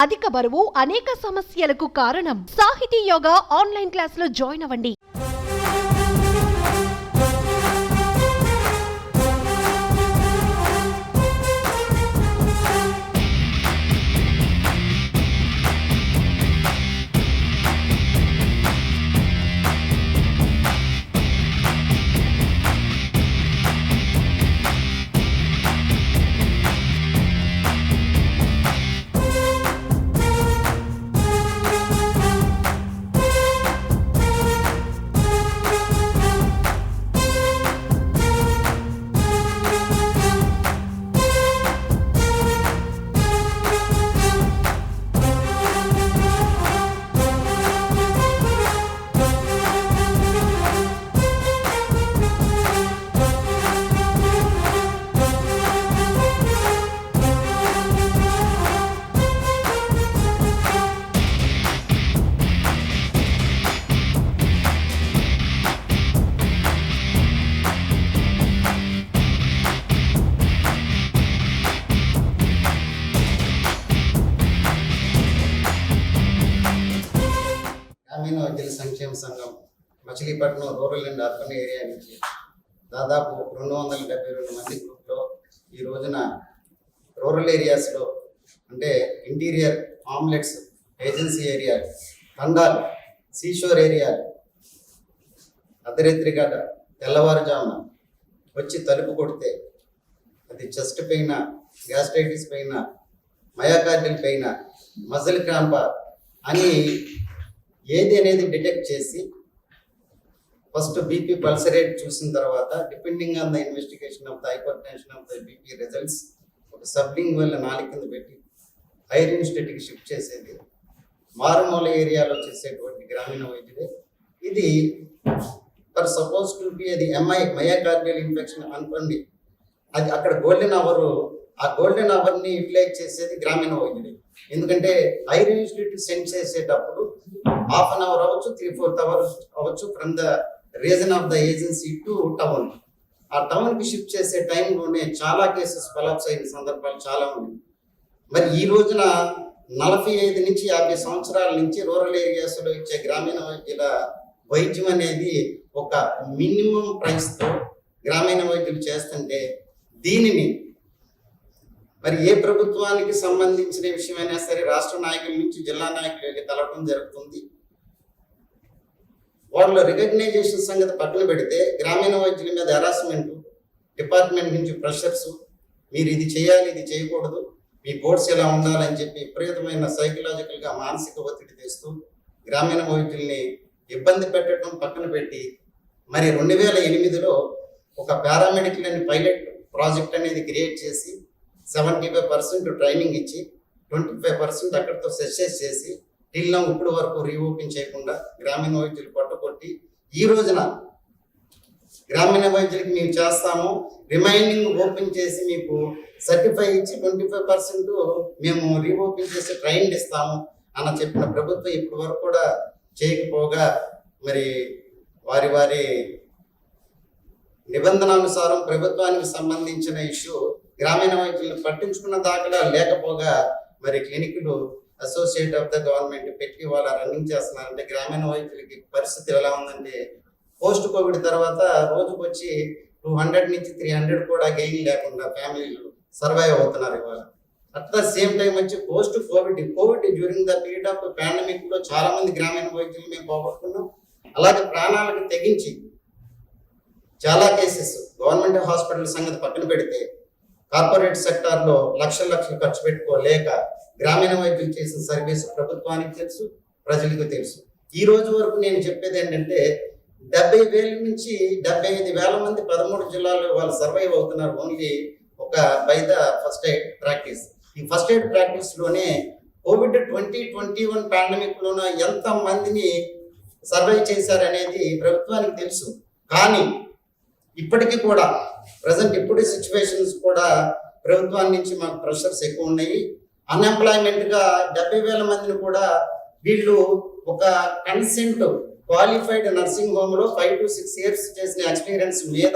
అధిక బరువు అనేక సమస్యలకు కారణం. సాహితీ యోగా ఆన్లైన్ క్లాసులో జాయిన్ అవ్వండి. గ్రామీణ వైద్యుల సంక్షేమ సంఘం Machilipatnam rural and urban area నుంచి దాదాపు 272 మంది గ్రూప్లో ఈ రోజున రూరల్ ఏరియాస్లో అంటే ఇంటీరియర్ ఆమ్లెట్స్ ఏజెన్సీ ఏరియా తండాలు సీషోర్ ఏరియా అర్ధరాత్రి గడ్డ తెల్లవారుజామున వచ్చి తలుపు కొడితే అది chest pain, gastritis pain, myocardial pain, muscle cramp అని ఏది అనేది డిటెక్ట్ చేసి ఫస్ట్ బీపీ పల్స్ రేట్ చూసిన తర్వాత depending on the investigation of the hyper tension of the BP results ఒక సబ్లింగ్వల్ నాలి కింద పెట్టి హైర్ ఇన్స్టిట్యూట్కి షిఫ్ట్ చేసేది మారుమూల ఏరియాలో చేసేటువంటి గ్రామీణ వైద్యుడే. ఇది ఫర్ సపోజ్ టు బి అది మయోకార్డియల్ ఇన్ఫెక్షన్ అనుకోండి, అది అక్కడ గోల్డెన్ అవర్, ఆ గోల్డెన్ అవర్ని యూటిలైజ్ చేసేది గ్రామీణ వైద్యుడే. ఎందుకంటే హైర్ ఇన్స్టిట్యూట్ సెండ్ చేసేటప్పుడు హాఫ్ అన్ అవర్ అవ్వచ్చు, 3/4 hours అవ్వచ్చు from the reason of the agency to town. ఆ టౌన్కి షిఫ్ట్ చేసే టైంలోనే చాలా కేసెస్ కొలాప్స్ అయిన సందర్భాలు చాలా ఉన్నాయి. మరి ఈ రోజున 45 నుంచి 50 సంవత్సరాల నుంచి రూరల్ ఏరియాస్లో ఇచ్చే గ్రామీణ వైద్యుల వైద్యం అనేది ఒక మినిమం ప్రైస్తో గ్రామీణ వైద్యులు చేస్తుంటే దీనిని మరి ఏ ప్రభుత్వానికి సంబంధించిన విషయమైనా సరే రాష్ట్ర నాయకుల నుంచి జిల్లా నాయకులకి తెలవడం జరుగుతుంది. వాళ్ళు రికగ్నైజేషన్ సంగతి పక్కన పెడితే గ్రామీణ వైద్యుల మీద హెరాస్మెంట్, డిపార్ట్మెంట్ నుంచి ప్రెషర్స్, మీరు ఇది చేయాలి, ఇది చేయకూడదు, మీ కోర్స్ ఎలా ఉండాలని చెప్పి విపరీతమైన సైకలాజికల్గా మానసిక ఒత్తిడి తెస్తూ గ్రామీణ వైద్యుల్ని ఇబ్బంది పెట్టడం పక్కన పెట్టి మరి 2008లో ఒక పారామెడికల్ అండ్ పైలట్ ప్రాజెక్ట్ అనేది క్రియేట్ చేసి 75% ట్రైనింగ్ ఇచ్చి 25% అక్కడితో సక్సెస్ చేసి టిల్లం ఇప్పుడు వరకు రీఓపెన్ చేయకుండా గ్రామీణ వైద్యులు పట్టుకొట్టి ఈ రోజున గ్రామీణ వైద్యులకి మేము చేస్తాము, రిమైనింగ్ ఓపెన్ చేసి మీకు సర్టిఫై ఇచ్చి 25% మేము రీఓపెన్ చేసి ట్రైన్ ఇస్తాము అన్న చెప్పిన ప్రభుత్వం ఇప్పటి వరకు కూడా చేయకపోగా మరి వారి నిబంధనానుసారం ప్రభుత్వానికి సంబంధించిన ఇష్యూ గ్రామీణ వైద్యులను పట్టించుకున్న దాఖలా లేకపోగా మరి క్లినిక్లు అసోసియేట్ ఆఫ్ ద గవర్నమెంట్ పెట్టి వాళ్ళ రన్నింగ్ చేస్తున్నారంటే గ్రామీణ వైద్యులకి పరిస్థితి ఎలా ఉందంటే పోస్ట్ కోవిడ్ తర్వాత రోజుకు వచ్చి 200 నుంచి 300 కూడా గెయిన్ లేకుండా ఫ్యామిలీలు సర్వైవ్ అవుతున్నారు ఇవాళ. అట్ ద సేమ్ టైం వచ్చి post Covid during the period of pandemic లో చాలా మంది గ్రామీణ వైద్యులు మేము పోగొట్టుకున్నాం. అలాగే ప్రాణాలకు తెగించి చాలా కేసెస్ గవర్నమెంట్ హాస్పిటల్ సంగతి పక్కన పెడితే కార్పొరేట్ సెక్టార్లో లక్షలు ఖర్చు పెట్టుకోలేక గ్రామీణ వైద్యులు చేసిన సర్వీస్ ప్రభుత్వానికి తెలుసు, ప్రజలకు తెలుసు. ఈ రోజు వరకు నేను చెప్పేది ఏంటంటే 70,000 నుంచి 75,000 మంది 13 జిల్లాల్లో వాళ్ళు సర్వైవ్ అవుతున్నారు ఓన్లీ ఒక by the first aid practice. ఈ ఫస్ట్ ఎయిడ్ ప్రాక్టీస్లోనే కోవిడ్ 2021 పాండమిక్లోనూ ఎంత మందిని సర్వైవ్ చేశారనేది ప్రభుత్వానికి తెలుసు. కానీ ఇప్పటికీ కూడా ప్రజెంట్ ఇప్పుడు సిచ్యువేషన్స్ కూడా ప్రభుత్వం నుంచి మాకు ప్రెషర్స్ ఎక్కువ ఉన్నాయి. అన్ఎంప్లాయ్మెంట్గా 70,000 మందిని కూడా వీళ్ళు ఒక కన్సెంట్ క్వాలిఫైడ్ నర్సింగ్ హోమ్లో 5 to 6 years చేసిన ఎక్స్పీరియన్స్ మీద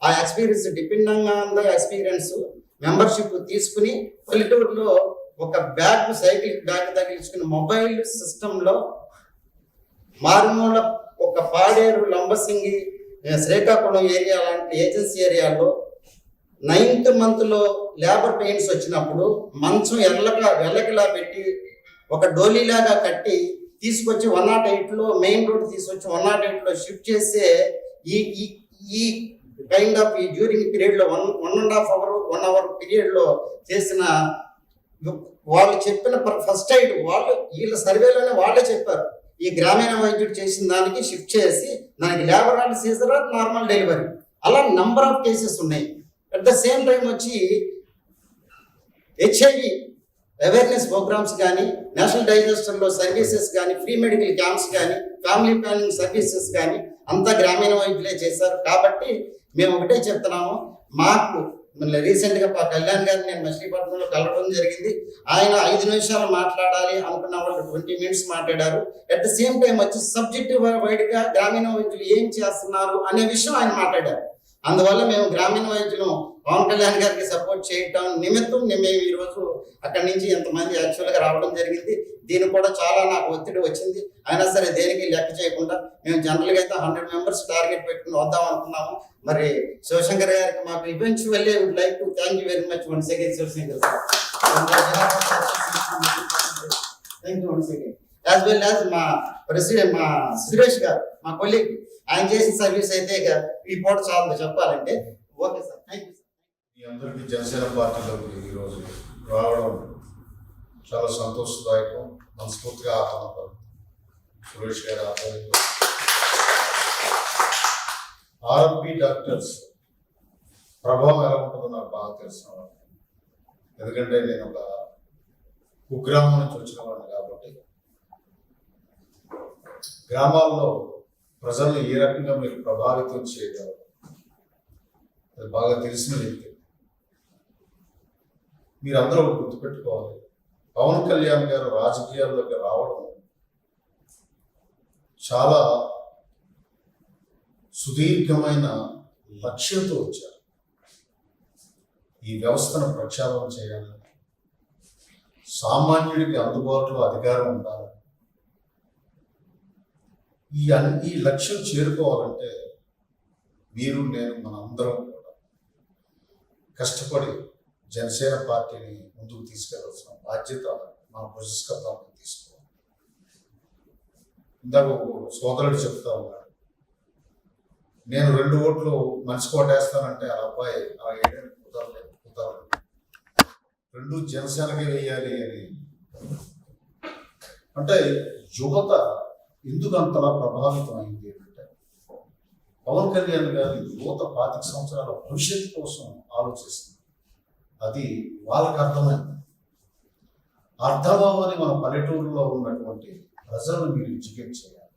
ఆ experience depending on the experience membership తీసుకుని పల్లెటూరులో ఒక బ్యాగ్, సైకిల్ బ్యాగ్ తగిలించుకుని మొబైల్ సిస్టంలో మారుమూల ఒక పాడేరు, లంబసింగి, శ్రీకాకుళం ఏరియా లాంటి ఏజెన్సీ ఏరియాలో 9th monthలో లేబర్ పెయిన్స్ వచ్చినప్పుడు మంచం వెల్లకిలా పెట్టి ఒక డోలీలాగా కట్టి తీసుకొచ్చి 108లో మెయిన్ రోడ్ తీసుకొచ్చి 108లో షిఫ్ట్ చేసే ఈ కైండ్ ఆఫ్ ఈ డ్యూరింగ్ పీరియడ్లో 1.5 hour పీరియడ్లో చేసిన, వాళ్ళు చెప్పిన ఫస్ట్ ఎయిడ్ వీళ్ళ సర్వేలోనే వాళ్ళే చెప్పారు. ఈ గ్రామీణ వైద్యుడు చేసిన దానికి షిఫ్ట్ చేసి దానికి labour and caesar, normal delivery, అలా నంబర్ ఆఫ్ కేసెస్ ఉన్నాయి. అట్ ద సేమ్ టైం వచ్చి హెచ్ఐవి అవేర్నెస్ ప్రోగ్రామ్స్ కానీ, నేషనల్ డైజెస్టర్లో సర్వీసెస్ కానీ, ఫ్రీ మెడికల్ క్యాంప్స్ కానీ, ఫ్యామిలీ ప్లానింగ్ సర్వీసెస్ కానీ అంతా గ్రామీణ వైద్యులే చేశారు. కాబట్టి మేము ఒకటే చెప్తున్నాము, మాకు రీసెంట్గా కళ్యాణ్ గారిని నేను మచిలీపట్నంలో కలవడం జరిగింది. ఆయన 5 నిమిషాలు మాట్లాడాలి అనుకున్న వాళ్ళు 20 minutes మాట్లాడారు. అట్ ద సేమ్ టైం వచ్చి సబ్జెక్టివ్ వైడ్గా గ్రామీణ వైద్యులు ఏం చేస్తున్నారు అనే విషయం ఆయన మాట్లాడారు. అందువల్ల మేము గ్రామీణ వైద్యులు పవన్ కళ్యాణ్ గారికి సపోర్ట్ చేయటం నిమిత్తం మేము ఈరోజు అక్కడి నుంచి ఎంతమంది యాక్చువల్గా రావడం జరిగింది. దీనికి కూడా చాలా నాకు ఒత్తిడి వచ్చింది. అయినా సరే దేనికి లెక్క చేయకుండా మేము జనరల్గా అయితే 100 members టార్గెట్ పెట్టుకుని వద్దాం అనుకున్నాము. మరి శివశంకర్ గారికి మాకు eventually would like to thank you very much once again Shivashankar sir. Thank you once again. As well as మా ప్రెసిడెంట్ మా సురేష్ గారు, మా కొలీగ్, ఆయన చేసిన సర్వీస్ అయితే ఈ పూట చాలు చెప్పాలంటే. Okay sir, thank you. మీ అందరికీ జనసేన పార్టీలోకి ఈరోజు రావడం చాలా సంతోషదాయకం. మనస్ఫూర్తిగా ఆహ్వానం. సురేష్ గారి ఆధ్వర్యంలో ఆర్ఎంపీ డాక్టర్స్ ప్రభావం ఎలా ఉంటుందో నాకు బాగా తెలిసిన వాడు. ఎందుకంటే నేను ఒక కుగ్రామం నుంచి వచ్చిన వాడిని కాబట్టి గ్రామాల్లో ప్రజలను ఏ రకంగా మీరు ప్రభావితం చేయగలరు అది బాగా తెలిసిన వ్యక్తి. మీరందరూ ఒకటి గుర్తుపెట్టుకోవాలి, పవన్ కళ్యాణ్ గారు రాజకీయాల్లోకి రావడం చాలా సుదీర్ఘమైన లక్ష్యంతో వచ్చారు. ఈ వ్యవస్థను ప్రక్షాళన చేయాలని, సామాన్యుడికి అందుబాటులో అధికారం ఉండాలి. ఈ లక్ష్యం చేరుకోవాలంటే మీరు, నేను, మనందరం కూడా కష్టపడి జనసేన పార్టీని ముందుకు తీసుకెళ్లాల్సిన బాధ్యత మన భుజస్కంధాలకు తీసుకోవాలి. ఇందాక సోదరుడు చెప్తా ఉన్నాడు, నేను 2 ఓట్లు మనిషి కోటేస్తానంటే ఆ అబ్బాయి ఆ ఏడాది కుదరలేదు. 2 జనసేనకే వేయాలి అని అంటే యువత ఎందుకు అంతలా ప్రభావితం అయింది అంటే పవన్ కళ్యాణ్ గారు యువత 25 సంవత్సరాల భవిష్యత్తు కోసం ఆలోచిస్తుంది. అది వాళ్ళకి అర్థమైంది. అర్థమవని మన పల్లెటూరులో ఉన్నటువంటి ప్రజలను మీరు ఎడ్యుకేట్ చేయాలి.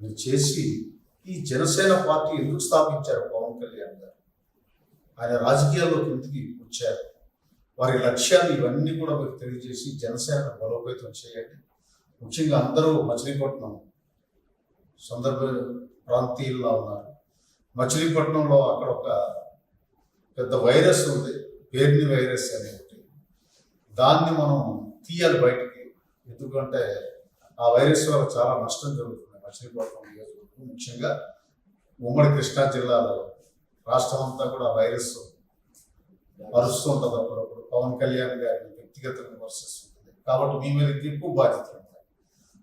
మీరు చేసి ఈ జనసేన పార్టీ ఎందుకు స్థాపించారు పవన్ కళ్యాణ్ గారు, ఆయన రాజకీయాల్లోకి ఎందుకు వచ్చారు, వారి లక్ష్యాలు ఇవన్నీ కూడా మీరు తెలియజేసి జనసేన బలోపేతం చేయండి. ముఖ్యంగా అందరూ మచిలీపట్నం సందర్భ ప్రాంతీయుల్లో ఉన్నారు. మచిలీపట్నంలో అక్కడ ఒక పెద్ద వైరస్ ఉంది, పేర్ని వైరస్ అనేది. దాన్ని మనం తీయాలి బయటికి. ఎందుకంటే ఆ వైరస్ వల్ల చాలా నష్టం జరుగుతుంది మచిలీపట్నం నియోజకవర్గం, ముఖ్యంగా ఉమ్మడి కృష్ణా జిల్లాలో. రాష్ట్రం అంతా కూడా వైరస్ పరుస్తూ ఉంటుంది. అప్పుడప్పుడు పవన్ కళ్యాణ్ గారిని వ్యక్తిగతంగా విమర్శిస్తుంది. కాబట్టి మీ మీద ఎక్కువ బాధ్యత ఉంటాయి.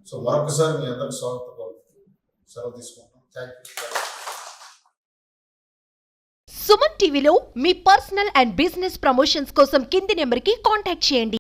సో మరొకసారి మీ అందరికి స్వాగతం పలుకుతూ సెలవు తీసుకుంటాం. Thank you. సుమన్ టీవీలో మీ పర్సనల్ అండ్ బిజినెస్ ప్రమోషన్స్ కోసం కింది నెంబర్కి కాంటాక్ట్ చేయండి.